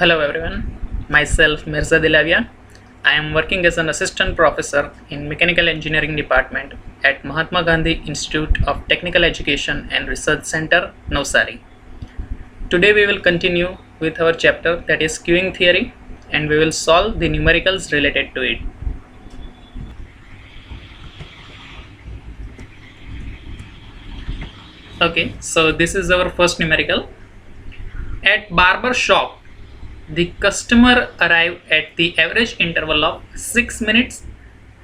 Hello everyone, myself Mirza Dilavia. I am working as an assistant professor in Mechanical Engineering Department at Mahatma Gandhi Institute of Technical Education and Research Center, Navsari. Today we will continue with our chapter that is queuing theory and we will solve the numericals related to it. Okay, so this is our first numerical. At barber shop, the customer arrive at the average interval of 6 minutes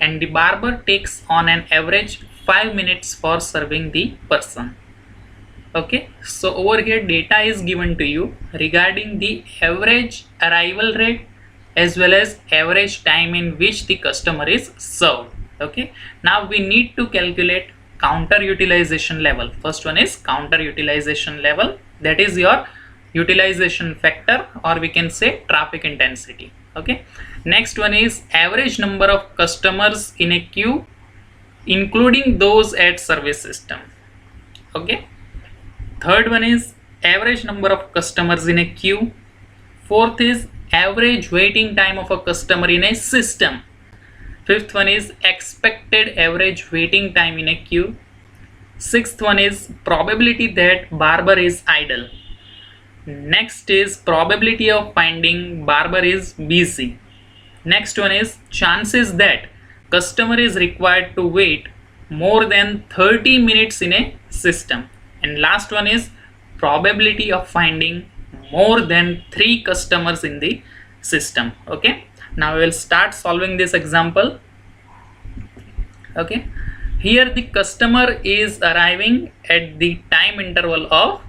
and the barber takes on an average 5 minutes for serving the person. Okay, so over here data is given to you regarding the average arrival rate as well as average time in which the customer is served. Okay, now we need to calculate counter utilization level. First one is counter utilization level, that is your utilization factor, or we can say traffic intensity. Okay, next one is average number of customers in a queue including those at service system. Okay, third one is average number of customers in a queue. Fourth is average waiting time of a customer in a system. Fifth one is expected average waiting time in a queue. Sixth one is probability that barber is idle. Next is probability of finding barber is busy. Next one is chances that customer is required to wait more than 30 minutes in a system. And last one is probability of finding more than 3 customers in the system. Okay, now we will start solving this example. Okay, here the customer is arriving at the time interval of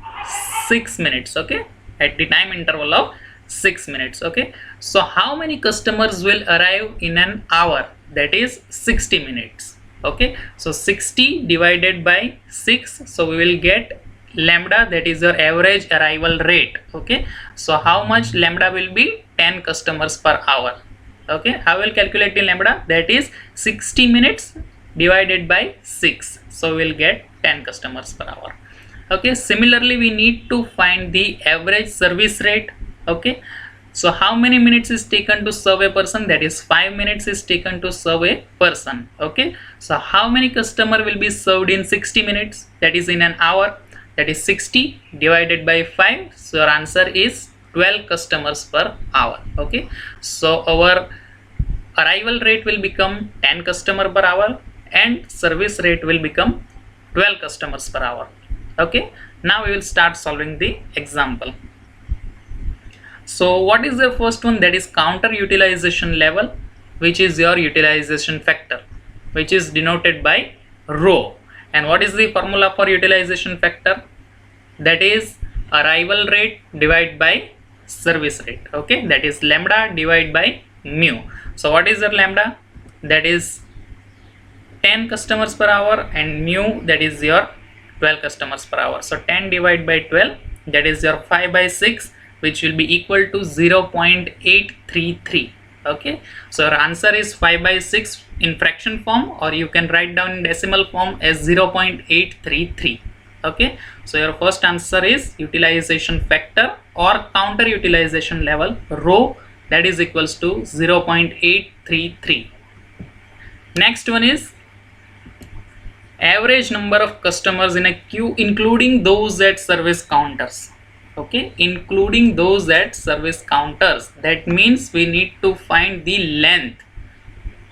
6 minutes. Okay, at the time interval of 6 minutes. Okay, so how many customers will arrive in an hour? That is 60 minutes. Okay, so 60 divided by 6, so we will get lambda, that is your average arrival rate. Okay, so how much lambda will be? 10 customers per hour. Okay, how will calculate the lambda? That is 60 minutes divided by 6, so we will get 10 customers per hour. Okay, similarly we need to find the average service rate. Okay, so how many minutes is taken to serve a person? That is 5 minutes is taken to serve a person. Okay, so how many customer will be served in 60 minutes? That is in an hour, that is 60 divided by 5, so your answer is 12 customers per hour. Okay, so our arrival rate will become 10 customer per hour and service rate will become 12 customers per hour. Okay, now we will start solving the example. So what is the first one? That is counter utilization level, which is your utilization factor, which is denoted by rho. And what is the formula for utilization factor? That is arrival rate divided by service rate. Okay, that is lambda divided by mu. So what is your lambda? That is 10 customers per hour, and mu, that is your 12 customers per hour. So 10 divided by 12, that is your 5 by 6, which will be equal to 0.833. Okay, so your answer is 5 by 6 in fraction form, or you can write down in decimal form as 0.833. Okay, so your first answer is utilization factor or counter utilization level rho, that is equals to 0.833. Next one is average number of customers in a queue including those at service counters. Okay, including those at service counters, that means we need to find the length,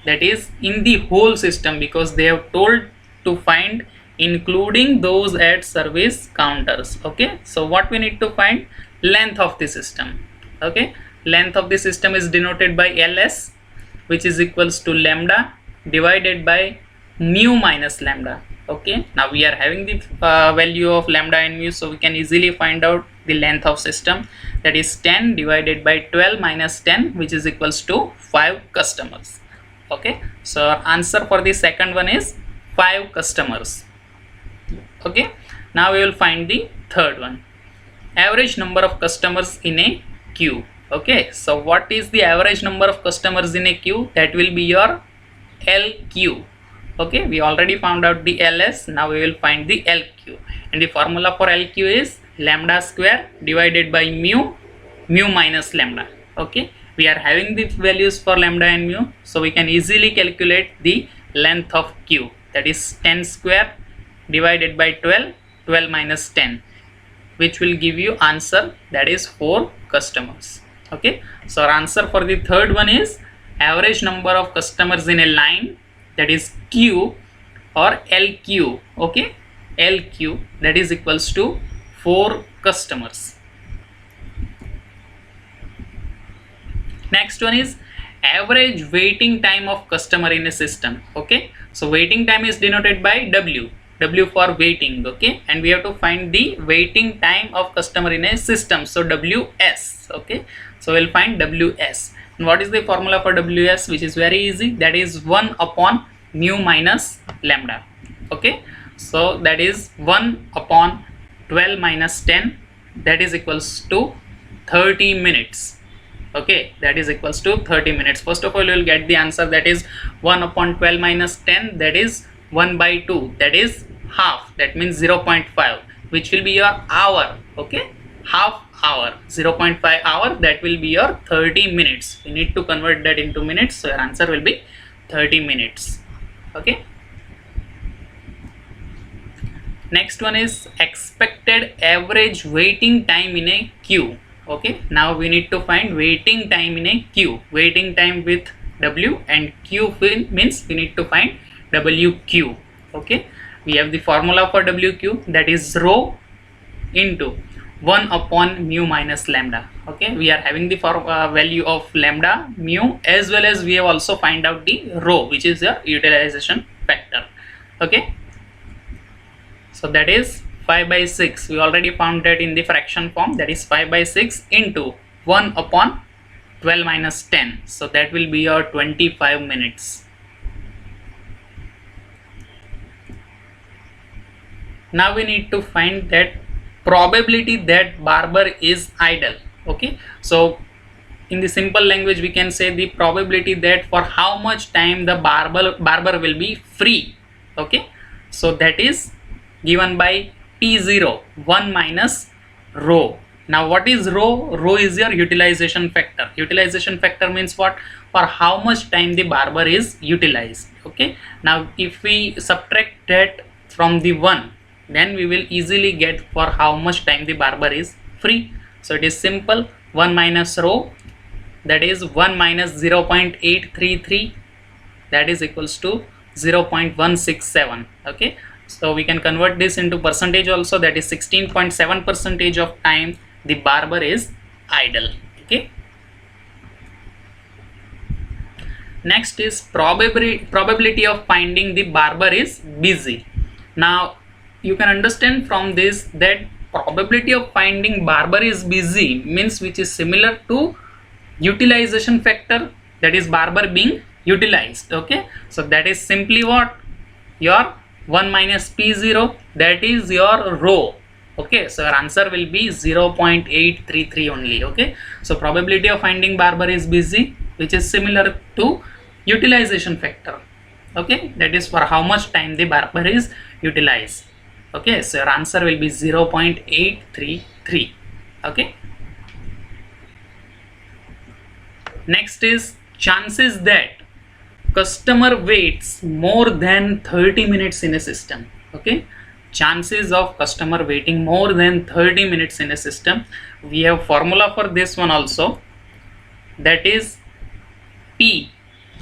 that is in the whole system, because they have told to find including those at service counters. Okay, so what we need to find? Length of the system. Okay, length of the system is denoted by ls, which is equals to lambda divided by mu minus lambda. Okay, now we are having the value of lambda and mu, so we can easily find out the length of system, that is 10 divided by 12 minus 10, which is equals to 5 customers. Okay, so our answer for the second one is 5 customers. Okay, now we will find the third one, average number of customers in a queue. Okay, so what is the average number of customers in a queue? That will be your LQ. Okay, we already found out the ls, now we will find the LQ, and the formula for LQ is lambda square divided by mu. mu minus lambda. Okay, we are having the values for lambda and mu, so we can easily calculate the length of queue, that is 10 square divided by 12, 12 minus 10, which will give you answer, that is 4 customers. Okay, so our answer for the third one is average number of customers in a line, that is queue or LQ. Okay, LQ, that is equals to 4 customers. Next one is average waiting time of customer in a system. Okay, so waiting time is denoted by W for waiting. Okay, and we have to find the waiting time of customer in a system, so WS. Okay, so we'll find WS. And what is the formula for WS, which is very easy, that is 1 upon mu minus lambda. Okay, so that is 1 upon 12 minus 10, that is equals to 30 minutes. Okay, that is equals to 30 minutes. First of all, you will get the answer, that is 1 upon 12 minus 10, that is 1 by 2, that is half, that means 0.5, which will be your hour. Okay, half hour, 0.5 hour, that will be your 30 minutes. You need to convert that into minutes, so your answer will be 30 minutes. Okay, next one is expected average waiting time in a queue. Okay, now we need to find waiting time in a queue, waiting time with W, and Q means we need to find WQ. Okay, we have the formula for WQ, that is rho into 1 upon mu minus lambda. Okay, we are having the value of lambda, mu, as well as we have also find out the rho, which is your utilization factor. Okay, so that is 5 by 6. We already found that in the fraction form, that is 5 by 6 into 1 upon 12 minus 10, so that will be your 25 minutes. Now we need to find that probability that barber is idle. Okay, so in the simple language we can say the probability that for how much time the barber will be free. Okay, so that is given by P0, 1 minus rho. Now what is rho? Rho is your utilization factor. Utilization factor means what? For how much time the barber is utilized. Okay, now if we subtract that from the 1, then we will easily get for how much time the barber is free. So it is simple, 1 minus rho, that is 1 minus 0.833, that is equals to 0.167. Okay, so we can convert this into percentage also, that is 16.7% of time the barber is idle. Okay, next is probability of finding the barber is busy. Now you can understand from this that probability of finding barber is busy means which is similar to utilization factor, that is barber being utilized. Okay, so that is simply what? Your 1 minus P0, that is your rho. Okay, so your answer will be 0.833 only. Okay, so probability of finding barber is busy, which is similar to utilization factor. Okay, that is for how much time the barber is utilized. Okay, so your answer will be 0.833. Okay, next is chances that customer waits more than 30 minutes in a system. Okay, chances of customer waiting more than 30 minutes in a system. We have formula for this one also, that is P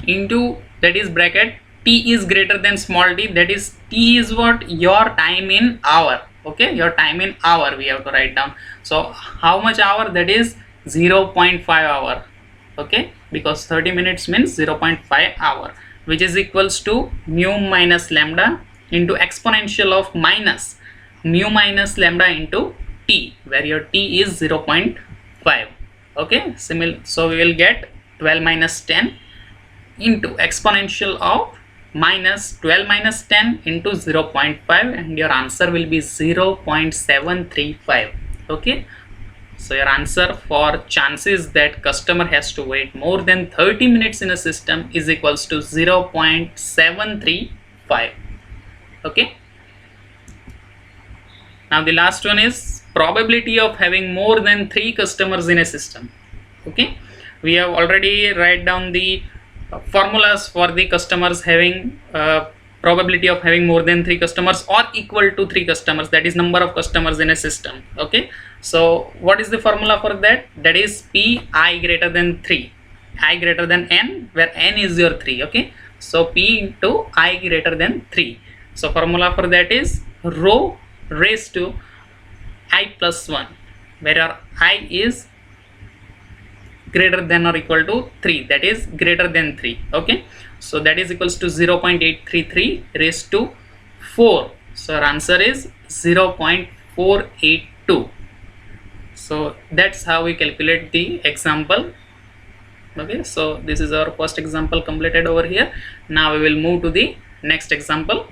into, that is bracket, T is greater than small t, that is T is what? Your time in hour. Okay, your time in hour we have to write down. So how much hour? That is 0.5 hour. Okay, because 30 minutes means 0.5 hour, which is equals to mu minus lambda into exponential of minus mu minus lambda into t, where your t is 0.5. Okay, similar, so we will get 12 minus 10 into exponential of minus 12 minus 10 into 0.5, and your answer will be 0.735. Okay, so your answer for chances that customer has to wait more than 30 minutes in a system is equals to 0.735. Okay, now the last one is probability of having more than 3 customers in a system. Okay, we have already write down the formulas for the customers having probability of having more than 3 customers or equal to 3 customers, that is number of customers in a system. Okay, so what is the formula for that? That is p I greater than 3, I greater than n, where n is your 3. Okay, so p into I greater than 3. So formula for that is rho raised to I plus 1, where I is greater than or equal to 3, that is greater than 3. Okay, so that is equals to 0.833 raised to 4. So our answer is 0.482. so that's how we calculate the example. Okay, so this is our first example completed over here. Now we will move to the next example.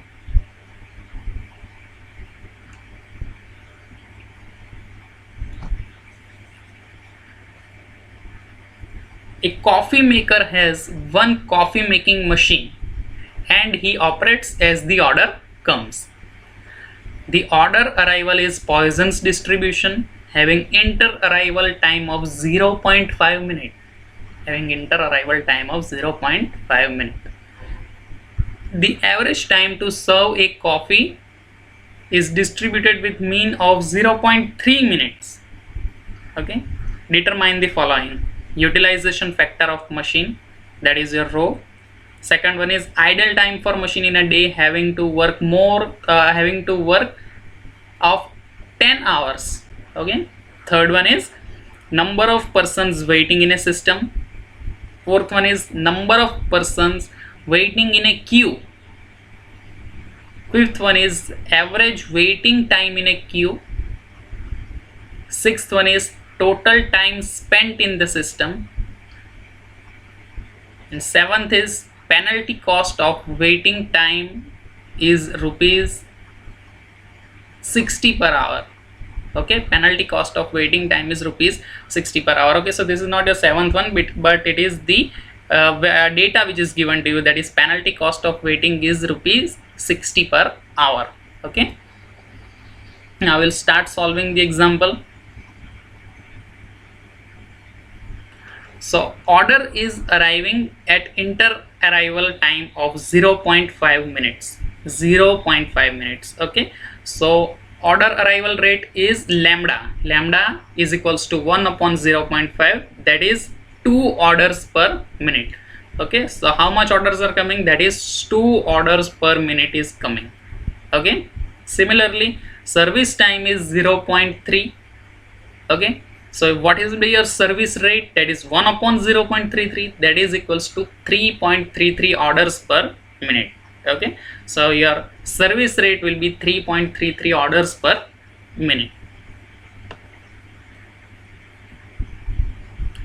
A coffee maker has one coffee making machine and he operates as the order comes. The order arrival is Poisson's distribution having inter-arrival time of 0.5 minute. Having inter-arrival time of 0.5 minute. The average time to serve a coffee is distributed with mean of 0.3 minutes. Okay, determine the following: utilization factor of machine, that is your rho. Second one is idle time for machine in a day having to work of 10 hours. Okay, third one is number of persons waiting in a system. Fourth one is number of persons waiting in a queue. Fifth one is average waiting time in a queue. Sixth one is total time spent in the system. And seventh is penalty cost of waiting time is rupees 60 per hour. Okay, penalty cost of waiting time is rupees 60 per hour. Okay, so this is not your seventh one, but it is the data which is given to you, that is penalty cost of waiting is rupees 60 per hour. Okay, now we'll start solving the example. So order is arriving at inter-arrival time of 0.5 minutes. 0.5 minutes. Okay, so order arrival rate is lambda. Lambda is equals to 1 upon 0.5, that is 2 orders per minute. Okay, so how much orders are coming? That is 2 orders per minute is coming. Okay, similarly service time is 0.3. Okay, so what is your service rate? That is 1 upon 0.33, that is equals to 3.33 orders per minute. Okay, so your service rate will be 3.33 orders per minute.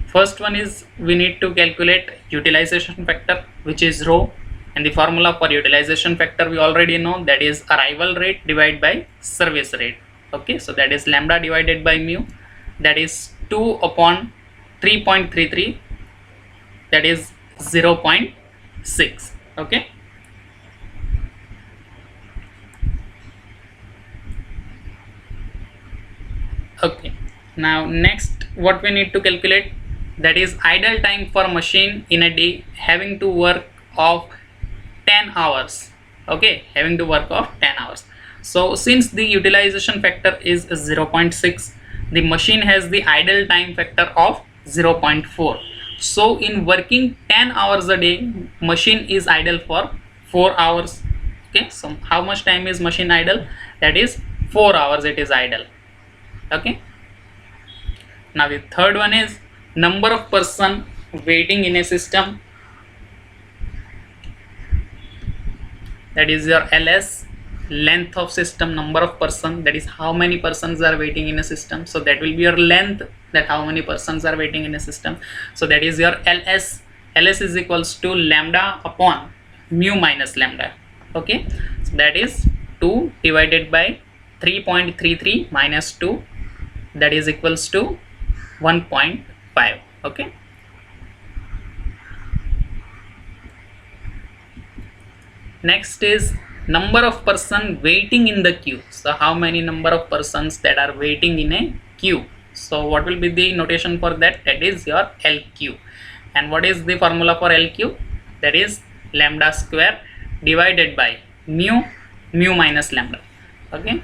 First one is we need to calculate utilization factor, which is rho, and the formula for utilization factor we already know, that is arrival rate divided by service rate. Okay, so that is lambda divided by mu, that is 2 upon 3.33, that is 0.6. Okay, okay, now next what we need to calculate, that is idle time for machine in a day having to work of 10 hours. Okay, having to work of 10 hours. So since the utilization factor is 0.6, the machine has the idle time factor of 0.4. So in working 10 hours a day, machine is idle for 4 hours. Okay, so how much time is machine idle? That is 4 hours it is idle. Okay, now the third one is number of person waiting in a system, that is your LS, length of system, number of person, that is how many persons are waiting in a system. So that will be your length, that how many persons are waiting in a system. So that is your LS. LS is equals to lambda upon mu minus lambda. Okay, so that is 2 divided by 3.33 minus 2, that is equals to 1.5. Okay, next is number of person waiting in the queue. So how many number of persons that are waiting in a queue? So what will be the notation for that? That is your LQ. And what is the formula for LQ? That is lambda square divided by mu minus lambda. Okay,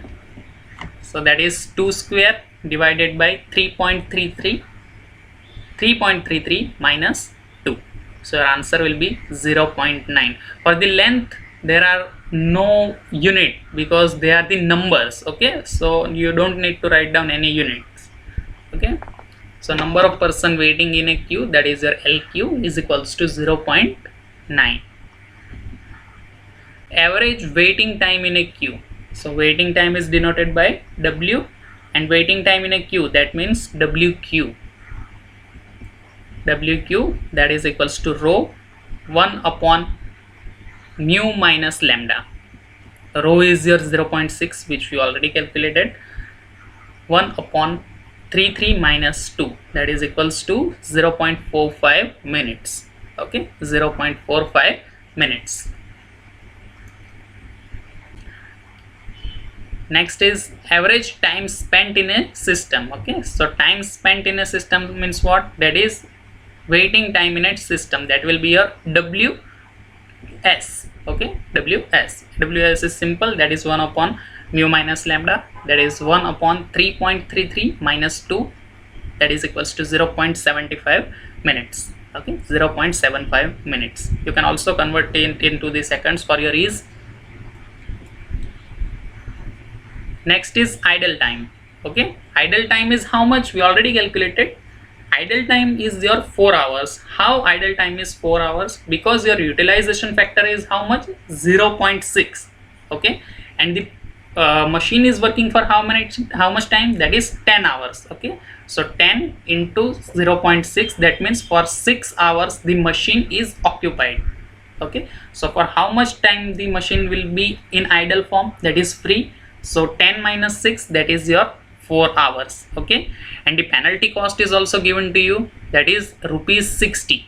so that is 2 square divided by 3.33 minus 2. So your answer will be 0.9. For the length there are no unit because they are the numbers. Okay, so you don't need to write down any units. Okay, so number of person waiting in a queue, that is your LQ, is equals to 0.9. Average waiting time in a queue. So waiting time is denoted by W, and waiting time in a queue, that means WQ. WQ, that is equals to rho 1 upon mu minus lambda. Rho is your 0.6, which we already calculated. 1 upon 33 minus 2, that is equals to 0.45 minutes. Okay, 0.45 minutes. Next is average time spent in a system. Okay, so time spent in a system means what? That is waiting time in a system. That will be your WS. Okay, WS is simple, that is 1 upon mu minus lambda, that is 1 upon 3.33 minus 2, that is equals to 0.75 minutes. Okay, 0.75 minutes. You can also convert it into the seconds for your ease. Next is idle time. Okay, idle time is how much? We already calculated. Idle time is your 4 hours. How idle time is 4 hours? Because your utilization factor is how much? 0.6. Okay, and the machine is working for how much time? That is 10 hours. Okay, so 10 into 0.6, that means for 6 hours the machine is occupied. Okay, so for how much time the machine will be in idle form? That is free. So 10 minus 6, that is your 4 hours. Okay, and the penalty cost is also given to you, that is rupees 60.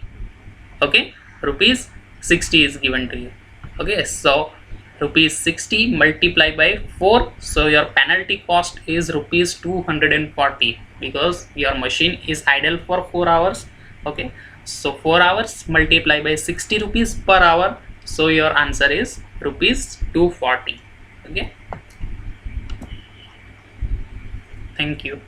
Okay, rupees 60 is given to you. Okay, so rupees 60 multiplied by 4, so your penalty cost is rupees 240 because your machine is idle for 4 hours. Okay, so 4 hours multiplied by 60 rupees per hour, so your answer is rupees 240. Okay, thank you.